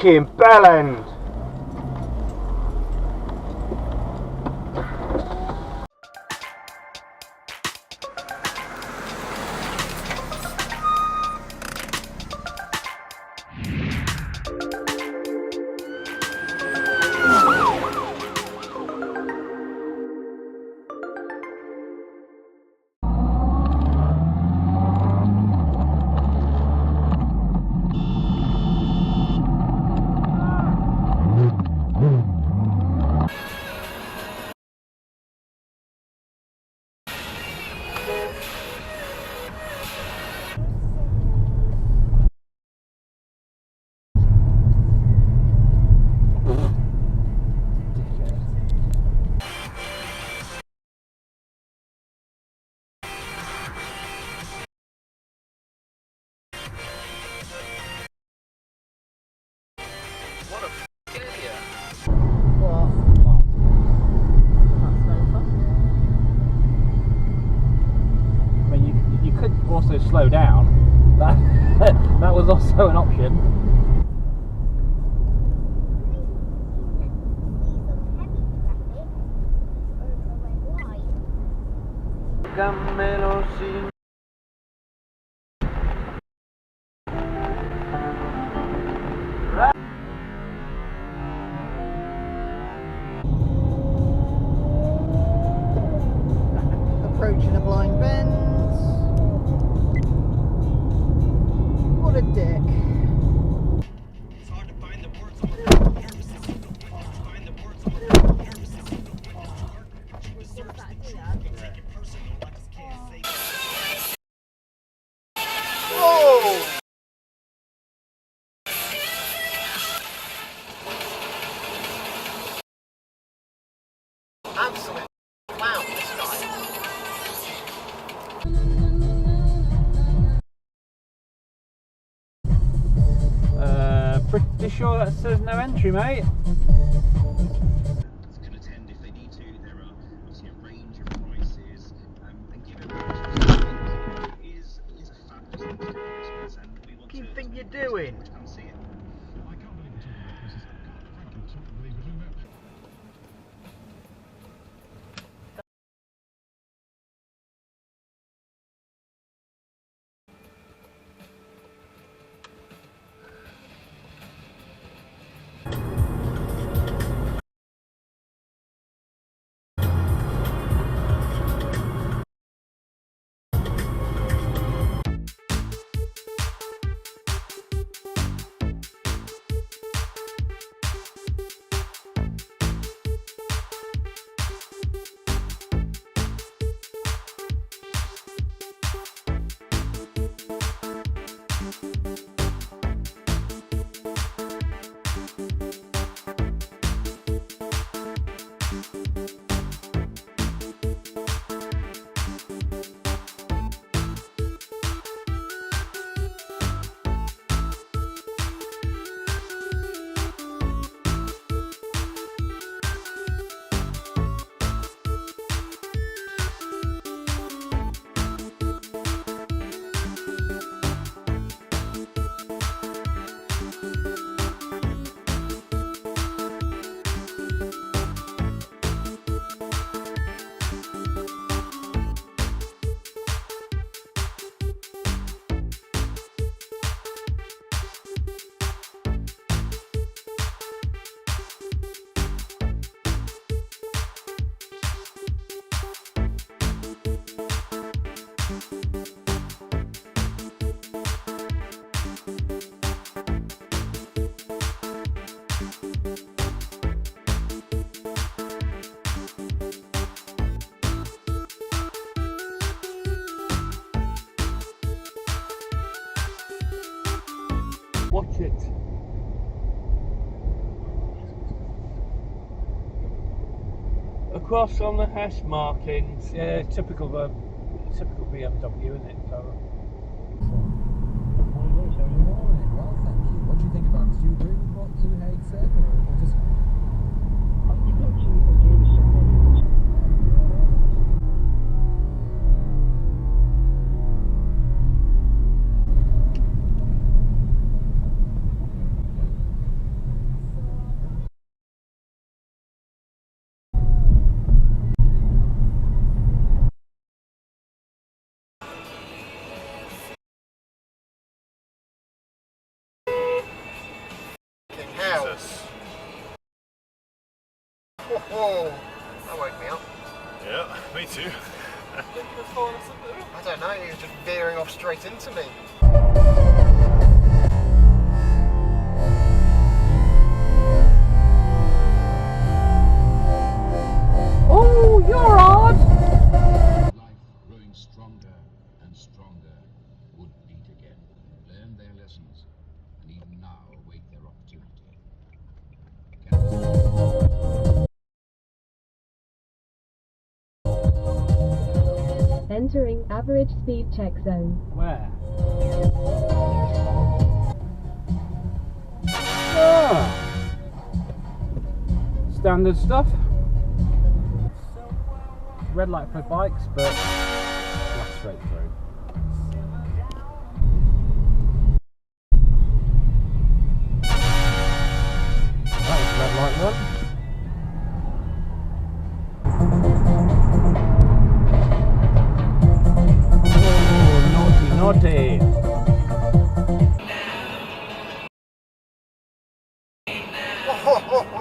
bell end. What a f***ing idiot. What? That's no fun. I mean, you could also slow down. That was also an option. Dígamelo sin. Approaching a blind bend. What a dick. It's hard to find the words on her nervous system. Find the words on her nervous system. She deserves the truth, but take it personal. I just can't say that. Oh! Absolute clown, this guy. Pretty sure that says no entry, mate. Can attend if they need to. There are obviously a range of prices. And given that is a fabulous thing to do for Christmas, and we want What do you to think you're doing? come see it. I can't believe we're talking about Christmas. Frankly, I can't believe we're doing that. Watch it. Across on the hash markings. Yeah, typical BMW, isn't it? So. Well, thank you. What do you think about it? Do you agree with what Lou Haig said, or just? You've got to agree with somebody. Whoa, that woke me up. Yeah, me too. I don't know, he was just veering off straight into me. Oh, you're odd! Life growing stronger and stronger would beat again, learn their lessons, and even now await their opportunity. Entering average speed check zone. Where? Ah. Standard stuff. Red light for bikes, but that's straight through. That was a red light one. Oh, naughty, naughty. Ho, ho, ho.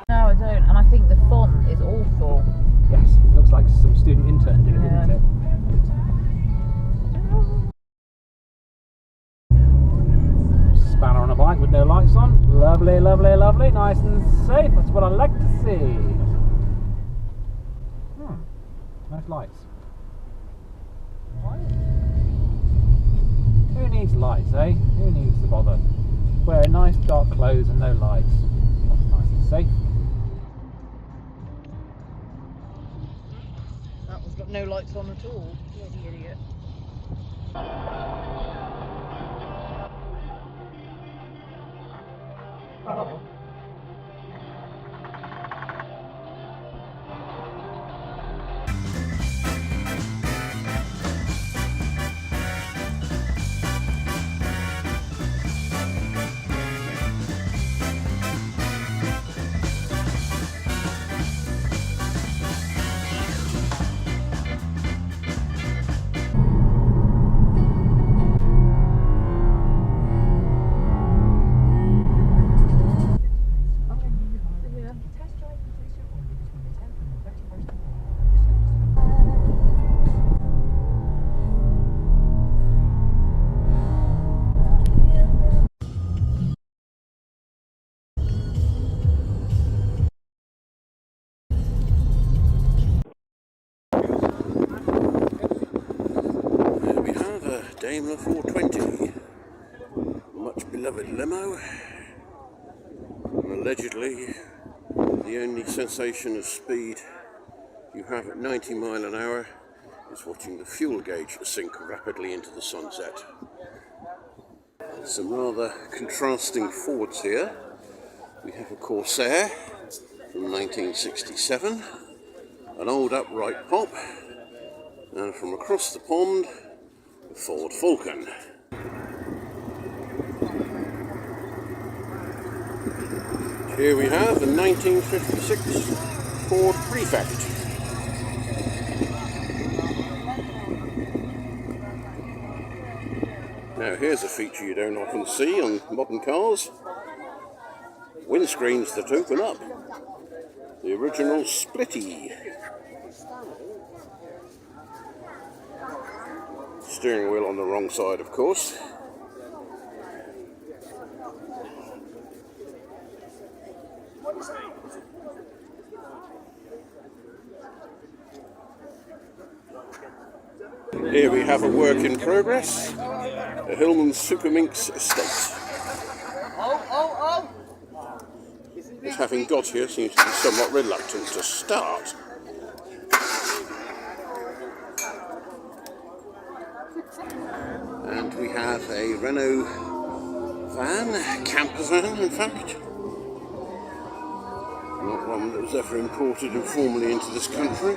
No, I don't, and I think the font is awful. Yes, it looks like some student intern did it, didn't it? Spanner on a bike with no lights on. Lovely, lovely, lovely. Nice and safe. That's what I like to see. Nice lights. Who needs lights, eh? Who needs to bother? Wear nice dark clothes and no lights. That's nice and safe. That one's got no lights on at all. Bloody idiot. Oh. Daimler 420, much beloved limo, and allegedly the only sensation of speed you have at 90 miles an hour is watching the fuel gauge sink rapidly into the sunset. Some rather contrasting Fords here. We have a Corsair from 1967, an old upright pop, and from across the pond, a Ford Falcon. Here we have the 1956 Ford Prefect. Now here's a feature you don't often see on modern cars. Windscreens that open up. The original Splitty. Steering wheel on the wrong side, of course. Here we have a work in progress, a Hillman Superminx estate. This, having got here, seems to be somewhat reluctant to start. And we have a Renault van, camper van in fact. Not one that was ever imported informally into this country.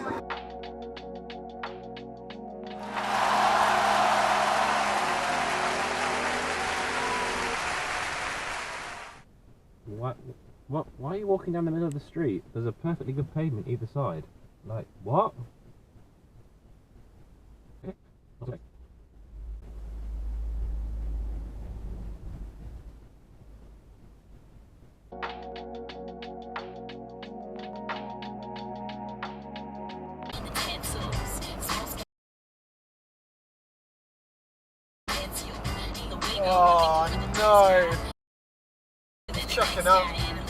Why are you walking down the middle of the street? There's a perfectly good pavement either side. Like, what? Okay. Oh no! Chucking up.